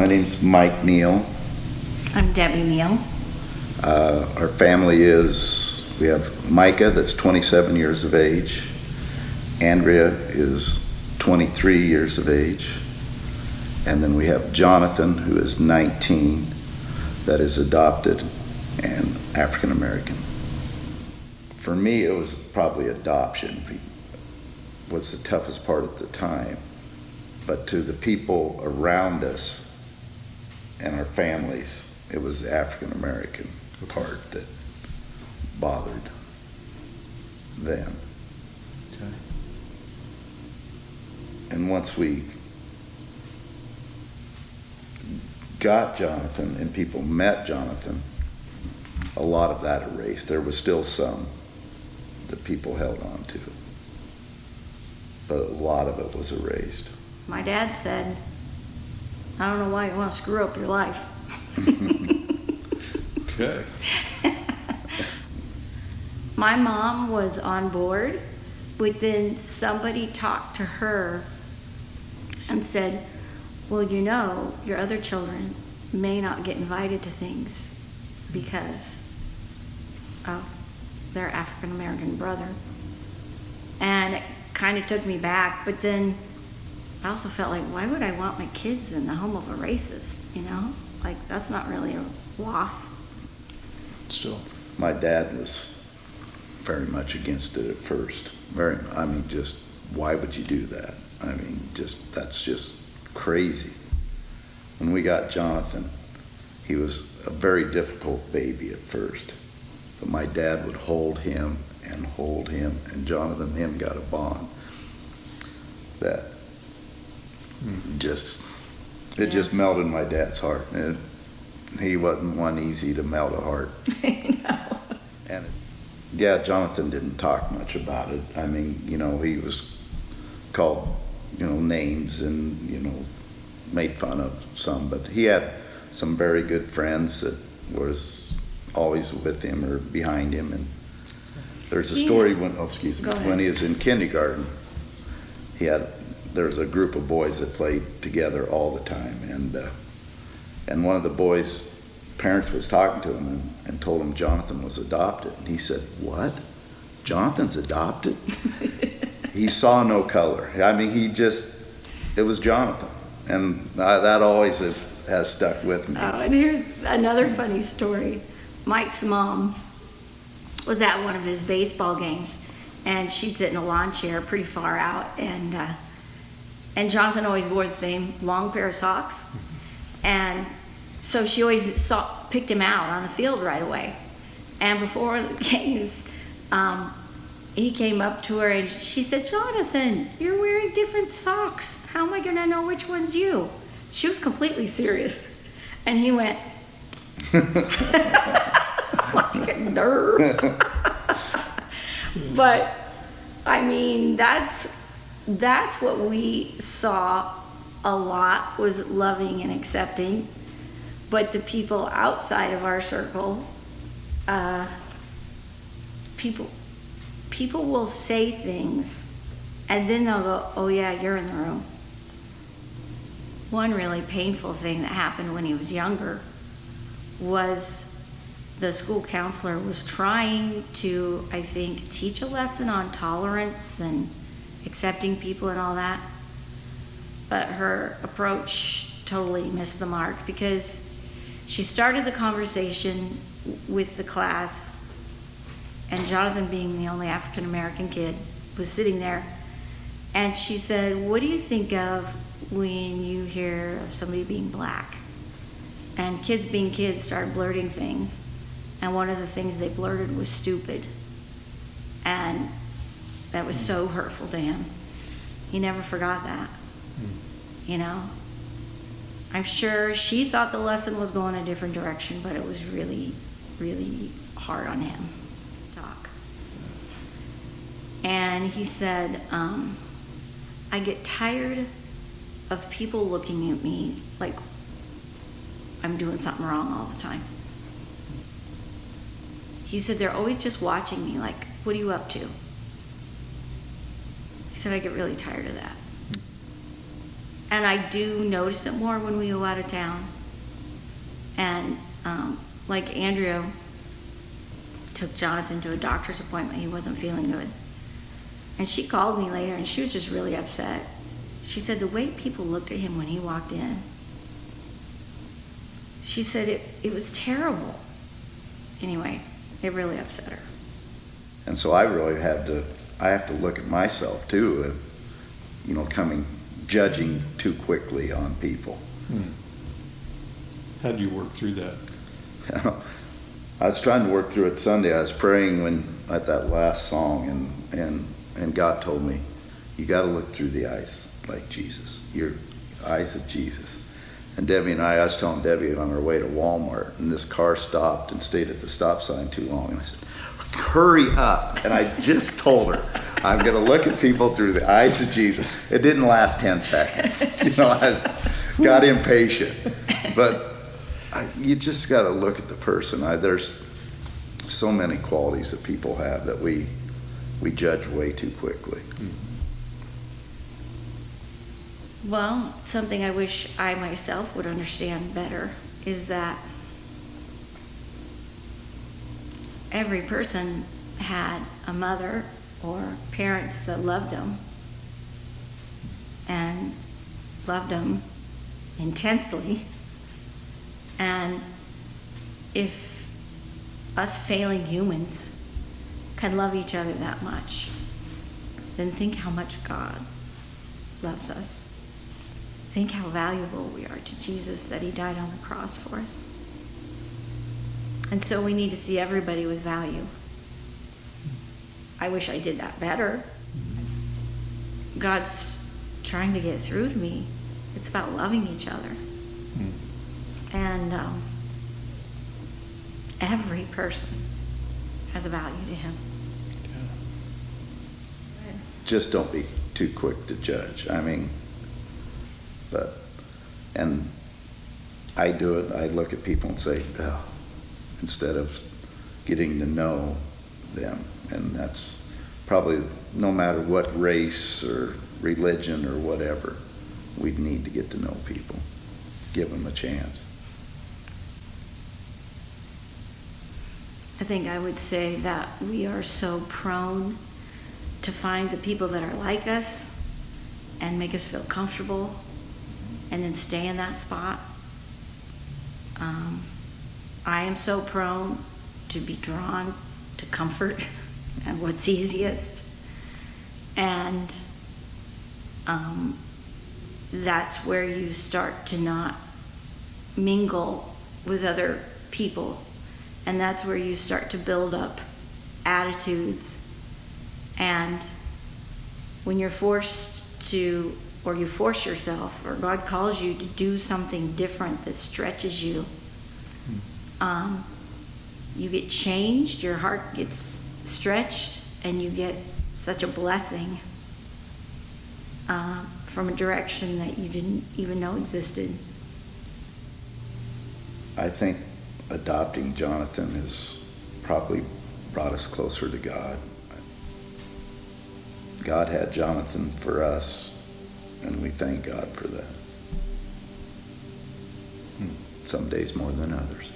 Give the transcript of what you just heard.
name's Mike Neill. I'm Debbie Neill. Our family we have Micah, that's 27 years of age. Andrea is 23 years of age. And then we have Jonathan, who is 19, that is adopted and African American. For me, it was probably adoption was the toughest part at the time. But to the people around us and our families, it was the African American part that bothered them. Okay. And once we got Jonathan and people met Jonathan, a lot of that erased. There was still some that people held on to, but a lot of it was erased. My dad said, I don't know why you want to screw up your life. Okay. My mom was on board, but then somebody talked to her and said, well, you know, your other children may not get invited to things because of their African American brother. And it kind of took me back, but then I also felt like, why would I want my kids in the home of a racist, you know? Like, that's not really a loss. Still. My dad was very much against it at first. Just why would you do that? That's just crazy. When we got Jonathan, he was a very difficult baby at first, but my dad would hold him, and Jonathan and him got a bond that just melted my dad's heart. He wasn't one easy to melt a heart. No. And Jonathan didn't talk much about it. He was called, names and, made fun of some, but he had some very good friends that was always with him or behind him. And there's a story when he was in kindergarten, there was a group of boys that played together all the time, and one of the boys' parents was talking to him and told him Jonathan was adopted, and he said, "What? Jonathan's adopted?" He saw no color. It was Jonathan, and that always has stuck with me. Oh, and here's another funny story. Mike's mom was at one of his baseball games, and she'd sit in a lawn chair pretty far out, and Jonathan always wore the same long pair of socks, and so she always picked him out on the field right away. And before the games, he came up to her and she said, "Jonathan, you're wearing different socks. How am I going to know which one's you?" She was completely serious, and he went, like a nerve. But that's what we saw a lot, was loving and accepting. But the people outside of our circle, people will say things and then they'll go, "Oh yeah, you're in the room." One really painful thing that happened when he was younger was the school counselor was trying to, I think, teach a lesson on tolerance and accepting people and all that. But her approach totally missed the mark, because she started the conversation with the class, and Jonathan, being the only African American kid, was sitting there, and she said, "What do you think of when you hear of somebody being black?" And kids being kids started blurting things, and one of the things they blurted was "stupid." And that was so hurtful to him. He never forgot that. I'm sure she thought the lesson was going a different direction, but it was really, really hard on him to talk. And he said, "I get tired of people looking at me like I'm doing something wrong all the time." He said, "They're always just watching me like, what are you up to?" He said, "I get really tired of that." And I do notice it more when we go out of town. And like Andrea took Jonathan to a doctor's appointment. He wasn't feeling good. And she called me later and she was just really upset. She said the way people looked at him when he walked in, she said it was terrible. Anyway, it really upset her. And so I really have to look at myself too, judging too quickly on people. How do you work through that? I was trying to work through it Sunday. I was praying at that last song, and God told me, you got to look through the eyes like Jesus, your eyes of Jesus. And Debbie and I was telling Debbie on our way to Walmart, and this car stopped and stayed at the stop sign too long. And I said, hurry up. And I just told her, I'm going to look at people through the eyes of Jesus. It didn't last 10 seconds. I got impatient. But you just got to look at the person. There's so many qualities that people have that we judge way too quickly. Well, something I wish I myself would understand better is that every person had a mother or parents that loved them and loved them intensely. And if us failing humans can love each other that much, then think how much God loves us. Think how valuable we are to Jesus, that he died on the cross for us. And so we need to see everybody with value. I wish I did that better. God's trying to get through to me. It's about loving each other. And every person has a value to him. Just don't be too quick to judge. And I do it. I look at people and say, oh, instead of getting to know them. And that's probably no matter what race or religion or whatever, we need to get to know people, give them a chance. I think I would say that we are so prone to find the people that are like us and make us feel comfortable and then stay in that spot. I am so prone to be drawn to comfort and what's easiest. And that's where you start to not mingle with other people. And that's where you start to build up attitudes. And when you're forced to, or you force yourself, or God calls you to do something different that stretches you, you get changed, your heart gets stretched, and you get such a blessing from a direction that you didn't even know existed. I think adopting Jonathan has probably brought us closer to God. God had Jonathan for us, and we thank God for that. Some days more than others.